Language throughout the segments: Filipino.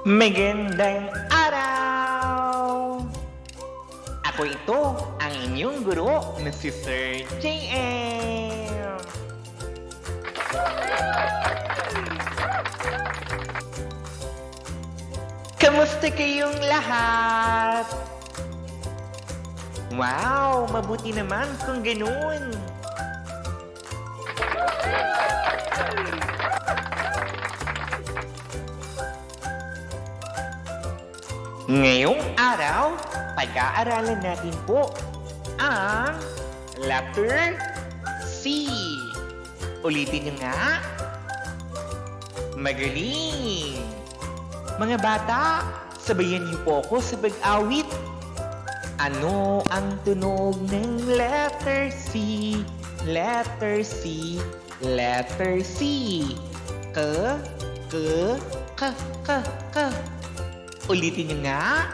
Magandang araw! Ako ito, ang inyong guro na si Sir JM. Kamusta kayong lahat? Wow, mabuti naman kung ganun. Ngayong araw, pag-aaralan natin po ang letter C. Ulitin niyo nga. Magaling! Mga bata, sabayan niyo po ako sa pag-awit. Ano ang tunog ng letter C? Letter C, letter C. K, K, K. Ulitin niyo nga.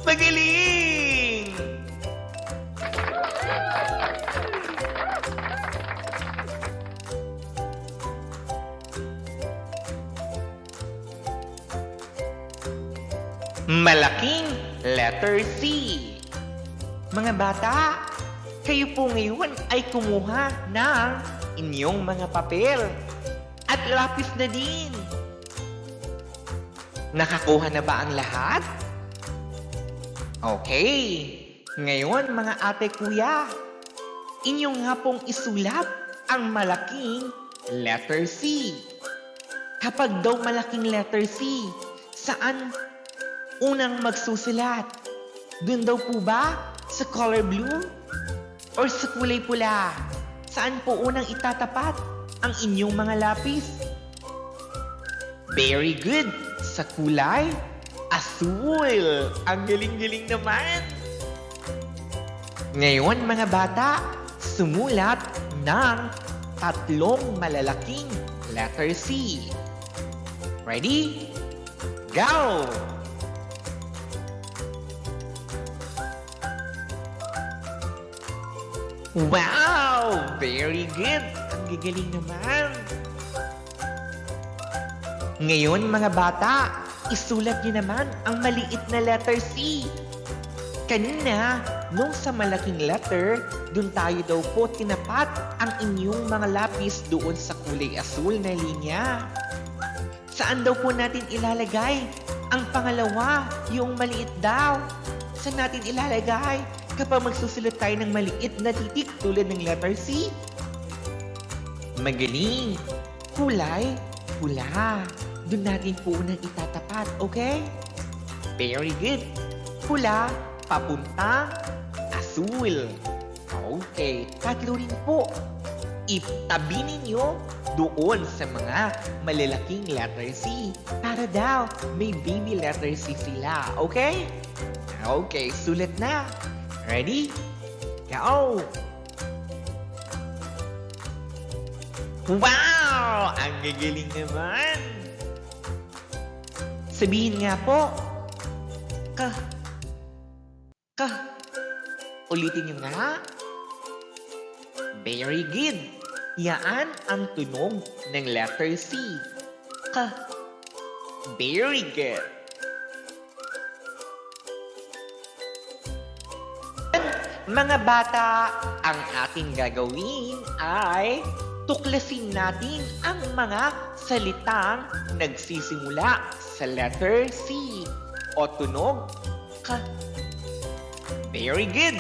Magaling! Malaking letter C. Mga bata, kayo po ngayon ay kumuha ng inyong mga papel at lapis na din. Nakakuha na ba ang lahat? Okay. Ngayon mga ate kuya, inyong nga pong isulat ang malaking letter C. Kapag daw malaking letter C, saan unang magsusulat? Doon daw po ba sa color blue? Or sa kulay pula? Saan po unang itatapat ang inyong mga lapis? Very good! Sa kulay asul. Ang galing-galing naman. Ngayon mga bata, sumulat ng tatlong malalaking letter C. Ready? Go! Wow! Very good! Ang gagaling naman. Ngayon mga bata, isulat niyo naman ang maliit na letter C. Kanina, nung sa malaking letter, dun tayo daw po tinapat ang inyong mga lapis doon sa kulay asul na linya. Saan daw po natin ilalagay ang pangalawa, yung maliit daw? Saan natin ilalagay kapag magsusulat tayo ng maliit na titik tulad ng letter C? Magaling! Kulay pula. Doon natin po unang itatapat, okay? Very good. Pula, papunta, asul. Okay, tatlo rin po. Itabi ninyo doon sa mga malalaking letter C. Para daw, may baby letter C sila, okay? Okay, sulat na. Ready? Go! Wow! Ang gagaling naman! Sabihin nga po, K. Ulitin niyo nga. Very good. Yaan ang tunog ng letter C. K. Very good. Mga bata, ang ating gagawin ay tuklasin natin ang mga salitang nagsisimula sa letter C o tunog K. Very good.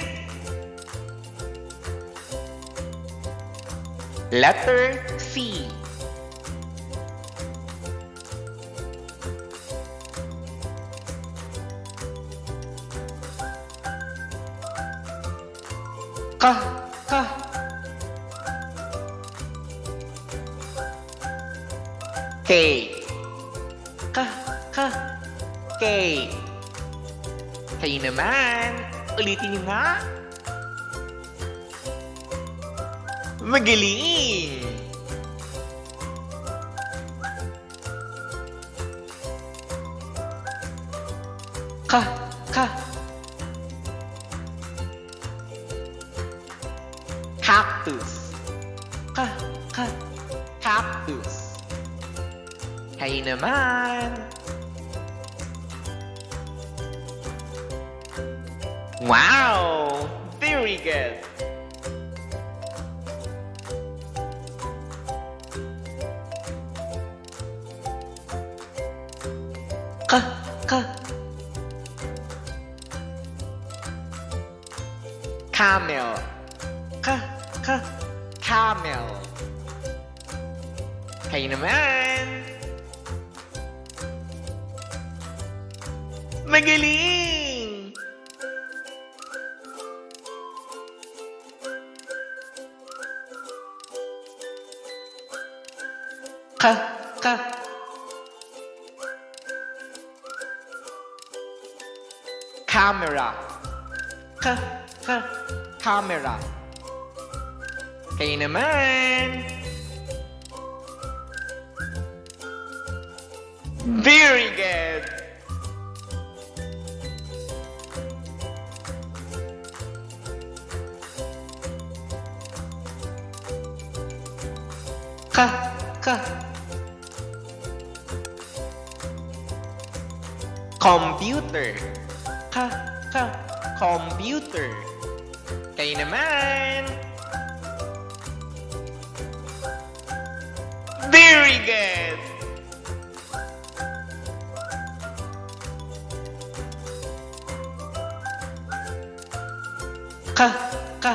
Letter C. K. K. K. Kayo naman. Ulitin niyo nga. Magaling! Ka. Cactus. Cactus. Kayo naman. Wow! Very good. Ka, ka. Camel. Camel. Kayo naman. Magaling! Ka. Camera. Camera. Kayo naman. Very good. Ka. Computer. Computer. Kayo naman. Very good. Ka.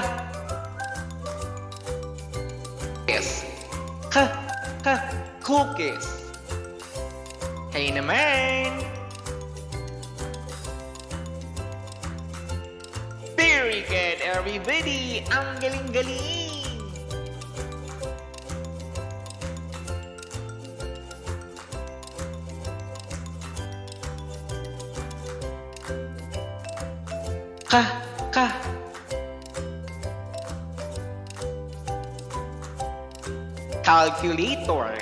Yes. Cookies. Kayo naman. Very good, everybody. Ang galing-galing. Ka. Calculator.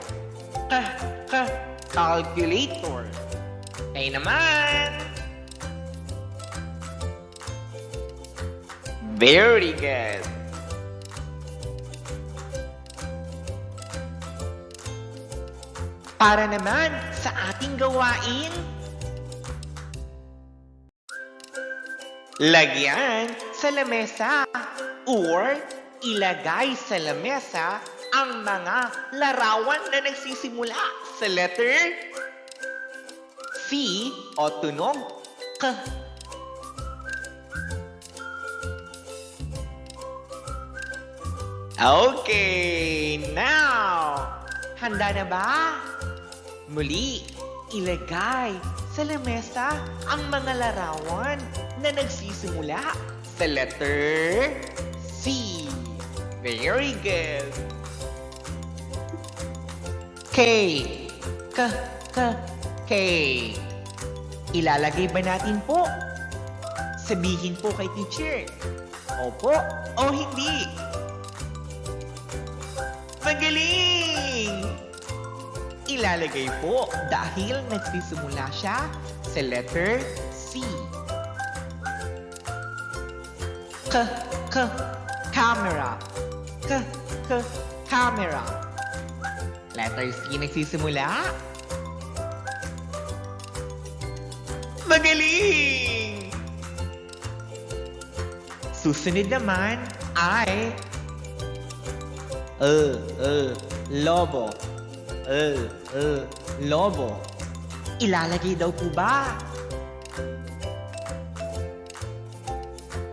Calculator. Kayo naman. Very good. Para naman sa ating gawain, lagyan sa lamesa or ilagay sa lamesa ang mga larawan na nagsisimula sa letter C o tunog K. Okay, now, handa na ba? Muli, ilagay sa lamesa ang mga larawan na nagsisimula sa letter C. Very good. K. K. Ilalagay ba natin po? Sabihin po kay teacher. Opo o hindi? Magaling! Ilalagay po dahil nagsisimula siya sa letter C. Camera. Camera. Letter C nagsisimula. Magaling! Susunod naman ay lobo. Lobo. Ilalagay daw po ba?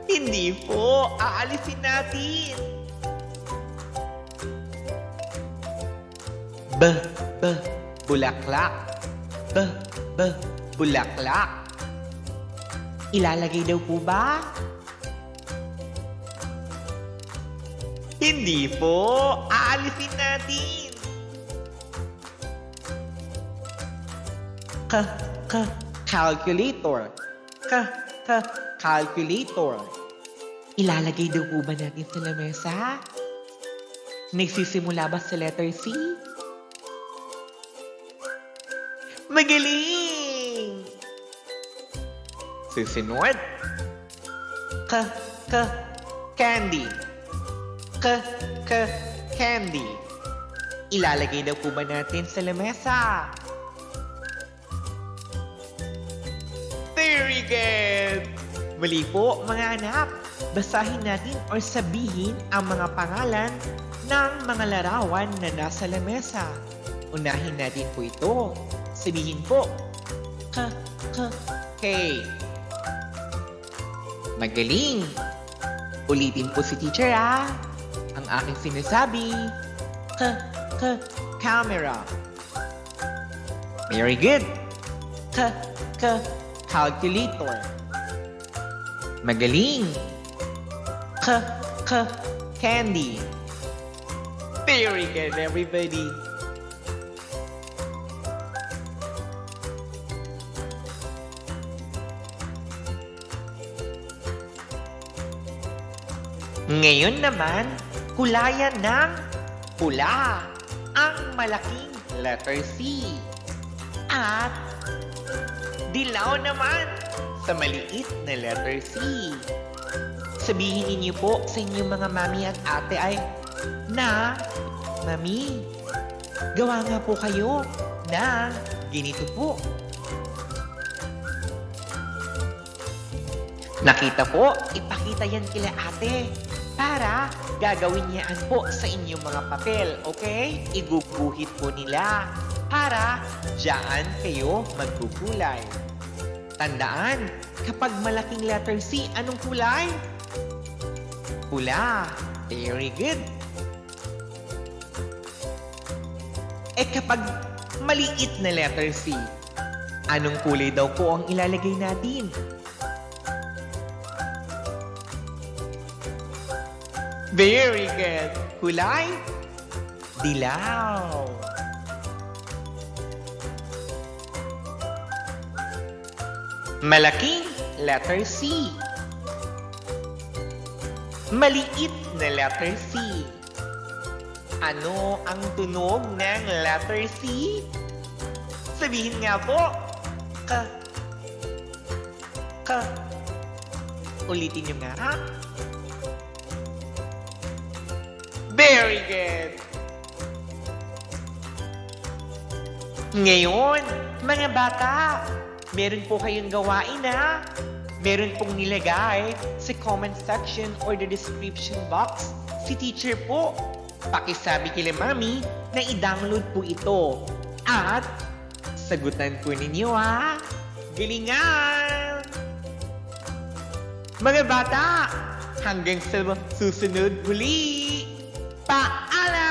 Hindi po. Aalisin natin. Bulaklak. Bulaklak. Ilalagay daw po ba? Hindi po. Aalisin natin. Calculator. Calculator. Ilalagay daw po ba natin sa lamesa? Nagsisimula ba sa letter C? Magaling! Susunod. Candy. Candy. Ilalagay daw po ba natin sa lamesa? Muli po mga anak, basahin natin or sabihin ang mga pangalan ng mga larawan na nasa lamesa. Unahin natin po ito. Sabihin po, K. Magaling! Ulitin po si teacher Ang aking sinasabi, camera. Very good. Calculator. Magaling. Candy. Very good, everybody. Ngayon naman, kulayan ng pula ang malaking letter C. At dilaw naman sa maliit na letter C. Sabihin ninyo po sa inyong mga mami at ate ay, Mami, gawa nga po kayo na ganito po. Nakita po, ipakita yan kila ate para gagawin niyaan po sa inyong mga papel, okay? Iguguhit po nila para diyan kayo magkukulay. Tandaan, kapag malaking letter C, anong kulay? Pula. Very good. Kapag maliit na letter C, anong kulay daw po ang ilalagay natin? Very good. Kulay? Dilaw. Malaking letter C. Maliit na letter C. Ano ang tunog ng letter C? Sabihin nga po. Ulitin nyo nga Very good! Ngayon, mga bata, meron po kayong gawain Meron pong nilagay sa comment section or the description box si teacher po. Pakisabi kila mami na i-download po ito. At sagutan po ninyo Galingan! Mga bata, hanggang sa susunod muli! Paalam!